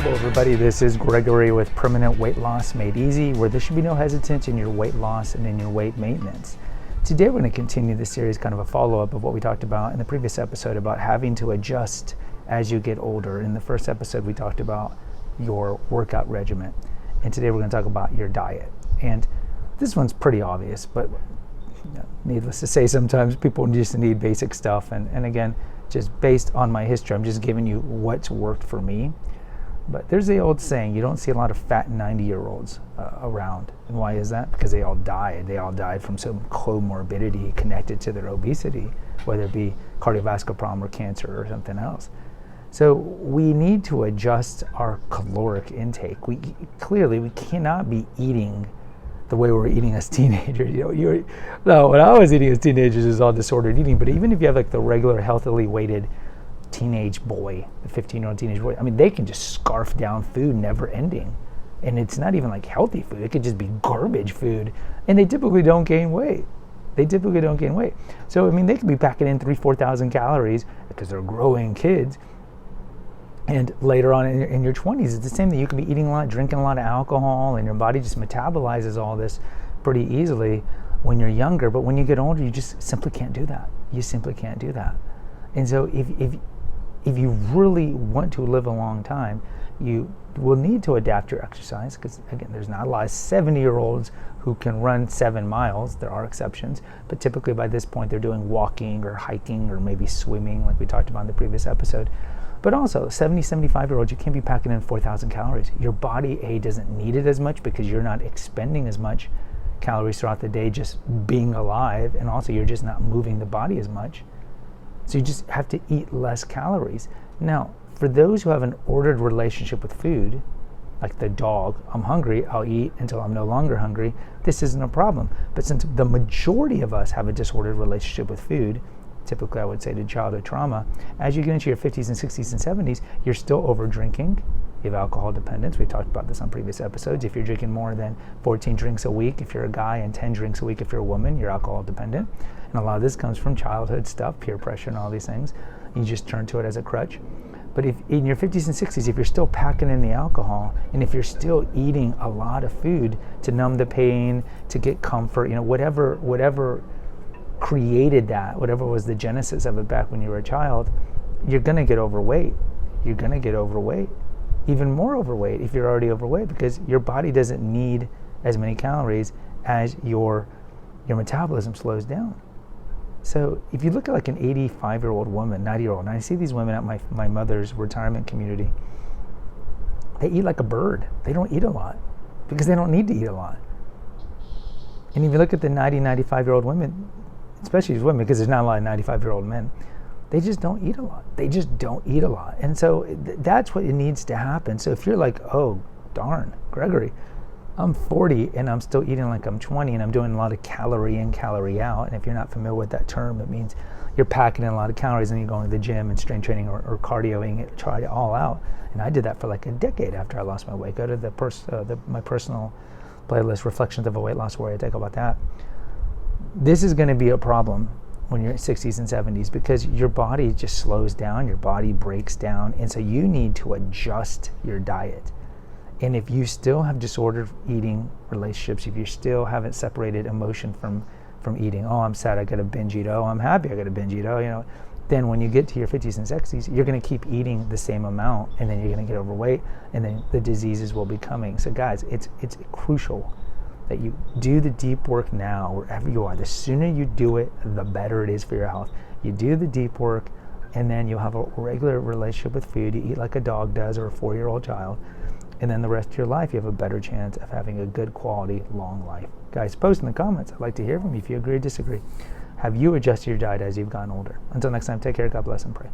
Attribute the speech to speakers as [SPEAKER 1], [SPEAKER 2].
[SPEAKER 1] Hello everybody, this is Gregory with Permanent Weight Loss Made Easy, where there should be no hesitancy in your weight loss and in your weight maintenance. Today we're going to continue this series, kind of a follow-up of what we talked about in the previous episode about having to adjust as you get older. In the first episode we talked about your workout regimen, and today we're going to talk about your diet. And this one's pretty obvious, but needless to say, sometimes people just need basic stuff, and again, just based on my history, I'm just giving you what's worked for me. But there's the old saying, you don't see a lot of fat 90-year-olds around. And why is that? Because they all died. They all died from some comorbidity connected to their obesity, whether it be cardiovascular problem or cancer or something else. So we need to adjust our caloric intake. We cannot be eating the way we were eating as teenagers. When I was eating as teenagers, it was all disordered eating. But even if you have like the regular healthily weighted teenage boy, the 15-year-old teenage boy, I mean, they can just scarf down food never ending. And it's not even like healthy food. It could just be garbage food. And they typically don't gain weight. So, I mean, they could be packing in 4,000 calories because they're growing kids. And later on in your 20s, it's the same thing. You could be eating a lot, drinking a lot of alcohol, and your body just metabolizes all this pretty easily when you're younger. But when you get older, you just simply can't do that. You simply can't do that. And so if you really want to live a long time, you will need to adapt your exercise, because again, there's not a lot of 70-year-olds who can run 7 miles. There are exceptions, but typically by this point they're doing walking or hiking or maybe swimming, like we talked about in the previous episode. But also 70, 75-year-olds, you can't be packing in 4,000 calories. Your body doesn't need it as much because you're not expending as much calories throughout the day just being alive, and also you're just not moving the body as much. So you just have to eat less calories. Now, for those who have an ordered relationship with food, like the dog, I'm hungry, I'll eat until I'm no longer hungry, this isn't a problem. But since the majority of us have a disordered relationship with food, typically I would say to childhood trauma, as you get into your 50s and 60s and 70s, you're still over drinking. You have alcohol dependence. We talked about this on previous episodes. If you're drinking more than 14 drinks a week, if you're a guy, and 10 drinks a week if you're a woman, you're alcohol dependent. And a lot of this comes from childhood stuff, peer pressure and all these things. You just turn to it as a crutch. But if in your 50s and 60s, if you're still packing in the alcohol, and if you're still eating a lot of food to numb the pain, to get comfort, whatever created that, whatever was the genesis of it back when you were a child, you're going to get overweight. You're going to get overweight. Even more overweight if you're already overweight, because your body doesn't need as many calories as your metabolism slows down. So if you look at like an 85-year-old woman, 90-year-old, and I see these women at my mother's retirement community, they eat like a bird. They don't eat a lot because they don't need to eat a lot. And if you look at the 90, 95-year-old women, especially these women, because there's not a lot of 95-year-old men, they just don't eat a lot. They just don't eat a lot. And so that's what it needs to happen. So if you're like, oh, darn, Gregory, I'm 40 and I'm still eating like I'm 20 and I'm doing a lot of calorie in, calorie out. And if you're not familiar with that term, it means you're packing in a lot of calories and you're going to the gym and strength training or cardioing it, try it all out. And I did that for like a decade after I lost my weight. Go to my personal playlist, Reflections of a Weight Loss Warrior, I talk about that. This is going to be a problem when you're in 60s and 70s, because your body just slows down, your body breaks down, and so you need to adjust your diet. And if you still have disordered eating relationships, if you still haven't separated emotion from eating, oh, I'm sad, I got to binge eat, oh, I'm happy, I got to binge eat, oh, then when you get to your 50s and 60s, you're going to keep eating the same amount, and then you're going to get overweight, and then the diseases will be coming. So guys, it's crucial that you do the deep work now, wherever you are. The sooner you do it, the better it is for your health. You do the deep work, and then you'll have a regular relationship with food. You eat like a dog does, or a 4-year-old child, and then the rest of your life, you have a better chance of having a good quality, long life. Guys, post in the comments. I'd like to hear from you if you agree or disagree. Have you adjusted your diet as you've gotten older? Until next time, take care, God bless, and pray.